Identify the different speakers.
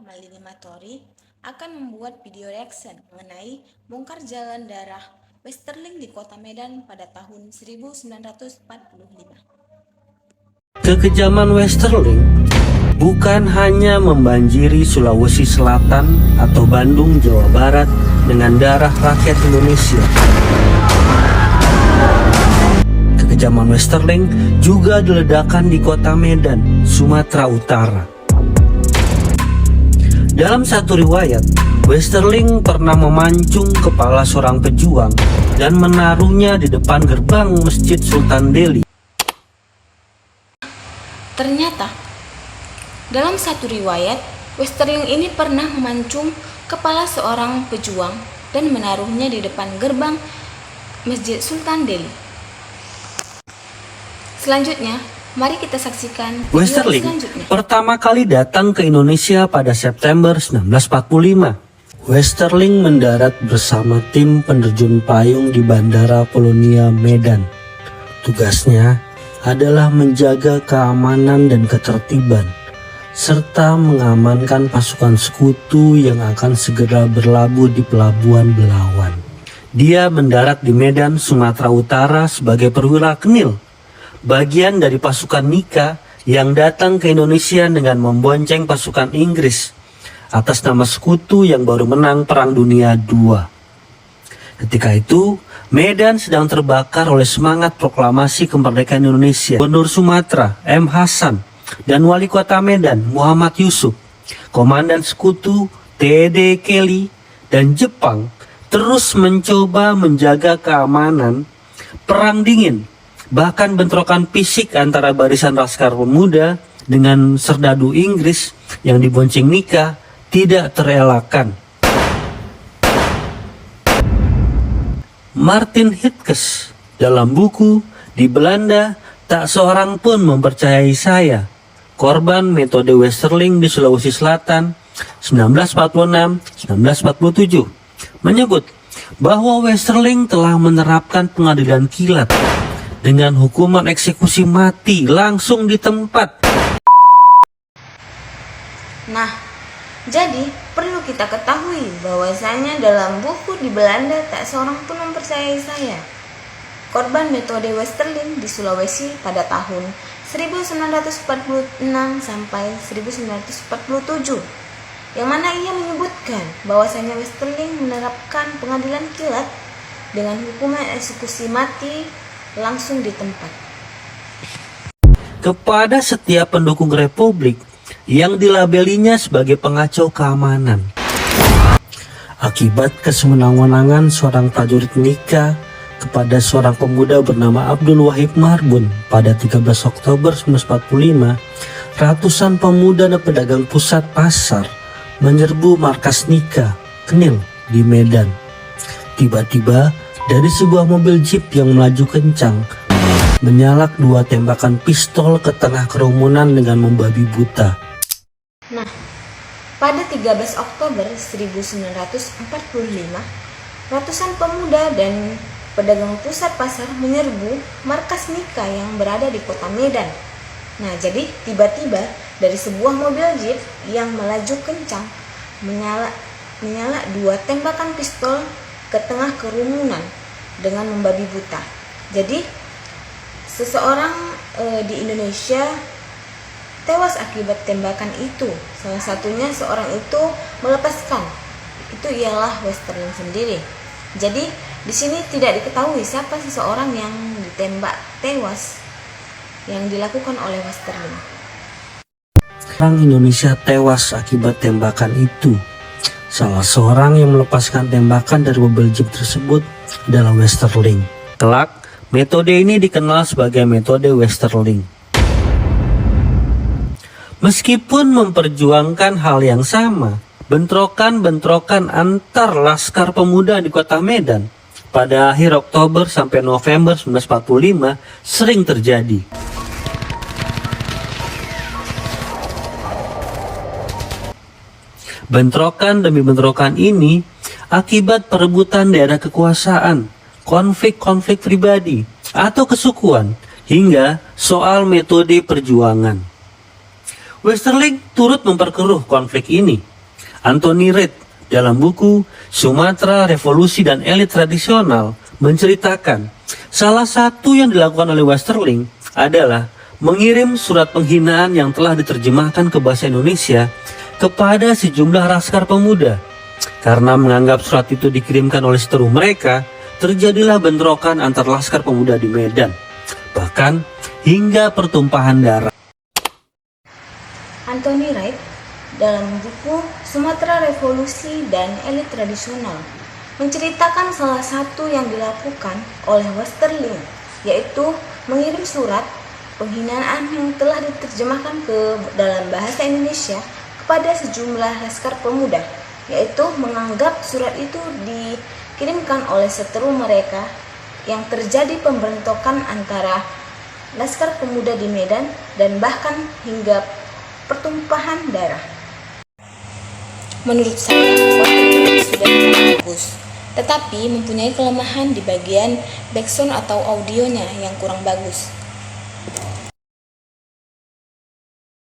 Speaker 1: Malini Matori akan membuat video reaction mengenai bongkar jalan darah Westerling di kota Medan pada tahun 1945.
Speaker 2: Kekejaman Westerling bukan hanya membanjiri Sulawesi Selatan atau Bandung, Jawa Barat dengan darah rakyat Indonesia. Kekejaman Westerling juga diledakkan di kota Medan, Sumatera Utara. Dalam satu riwayat, Westerling pernah memancung kepala seorang pejuang dan menaruhnya di depan gerbang Masjid Sultan Delhi.
Speaker 1: Ternyata, dalam satu riwayat, Westerling ini pernah memancung kepala seorang pejuang dan menaruhnya di depan gerbang Masjid Sultan Delhi. Selanjutnya, mari kita saksikan video
Speaker 2: Westerling
Speaker 1: selanjutnya.
Speaker 2: pertama kali datang ke Indonesia pada September 1945. Westerling mendarat bersama tim penerjun payung di Bandara Polonia Medan. Tugasnya adalah menjaga keamanan dan ketertiban, serta mengamankan pasukan sekutu yang akan segera berlabuh di Pelabuhan Belawan. Dia mendarat di Medan, Sumatera Utara sebagai perwira Kenil, bagian dari pasukan Nika yang datang ke Indonesia dengan membonceng pasukan Inggris atas nama sekutu yang baru menang Perang Dunia II. Ketika itu, Medan sedang terbakar oleh semangat proklamasi kemerdekaan Indonesia. Gubernur Sumatera, M. Hasan, dan Wali Kota Medan, Muhammad Yusuf, Komandan Sekutu, T.D. Kelly, dan Jepang terus mencoba menjaga keamanan. Perang dingin, bahkan bentrokan fisik antara barisan Laskar Pemuda dengan serdadu Inggris yang dibonceng Nika tidak terelakkan. Martin Hitkes dalam buku Di Belanda Tak Seorang Pun Mempercayai Saya, korban metode Westerling di Sulawesi Selatan 1946-1947, menyebut bahwa Westerling telah menerapkan pengadilan kilat dengan hukuman eksekusi mati langsung di tempat.
Speaker 1: Nah, jadi perlu kita ketahui bahwasanya dalam buku Di Belanda Tak Seorang Pun Mempercayai Saya, korban metode Westerling di Sulawesi pada tahun 1946 sampai 1947, yang mana ia menyebutkan bahwasanya Westerling menerapkan pengadilan kilat dengan hukuman eksekusi mati langsung di tempat
Speaker 2: Kepada setiap pendukung Republik yang dilabelinya sebagai pengacau keamanan. Akibat kesewenang-wenangan seorang prajurit Nika kepada seorang pemuda bernama Abdul Wahid Marbun pada 13 Oktober 1945, ratusan pemuda dan pedagang pusat pasar menyerbu markas Nika, Kenil di Medan. Tiba-tiba dari sebuah mobil jeep yang melaju kencang menyalak dua tembakan pistol ke tengah kerumunan dengan membabi buta.
Speaker 1: Nah, pada 13 Oktober 1945, ratusan pemuda dan pedagang pusat pasar menyerbu markas Nika yang berada di kota Medan. Nah, jadi tiba-tiba dari sebuah mobil jeep yang melaju kencang menyala dua tembakan pistol ke tengah kerumunan dengan membabi buta. Jadi seseorang di Indonesia tewas akibat tembakan itu. Salah satunya seorang itu melepaskan. Itu ialah Westerling sendiri. Jadi di sini tidak diketahui siapa seseorang yang ditembak tewas yang dilakukan oleh Westerling.
Speaker 2: Orang Indonesia tewas akibat tembakan itu. Salah seorang yang melepaskan tembakan dari mobil jeep tersebut adalah Westerling. Kelak, metode ini dikenal sebagai metode Westerling. Meskipun memperjuangkan hal yang sama, bentrokan-bentrokan antar Laskar Pemuda di kota Medan pada akhir Oktober sampai November 1945 sering terjadi. Bentrokan demi bentrokan ini akibat perebutan daerah kekuasaan, konflik-konflik pribadi, atau kesukuan, hingga soal metode perjuangan. Westerling turut memperkeruh konflik ini. Anthony Reid dalam buku Sumatera Revolusi dan Elit Tradisional menceritakan salah satu yang dilakukan oleh Westerling adalah mengirim surat penghinaan yang telah diterjemahkan ke bahasa Indonesia kepada sejumlah laskar pemuda. Karena menganggap surat itu dikirimkan oleh seteru mereka, terjadilah bentrokan antar laskar pemuda di Medan, bahkan hingga pertumpahan darah.
Speaker 1: Anthony Reid dalam buku Sumatera Revolusi dan Elit Tradisional menceritakan salah satu yang dilakukan oleh Westerling, yaitu mengirim surat penghinaan yang telah diterjemahkan ke dalam bahasa Indonesia kepada sejumlah laskar pemuda, yaitu menganggap surat itu dikirimkan oleh seteru mereka yang terjadi pemberontakan antara laskar pemuda di Medan dan bahkan hingga pertumpahan darah. Menurut saya, Westerling sudah bagus, tetapi mempunyai kelemahan di bagian backsound atau audionya yang kurang bagus.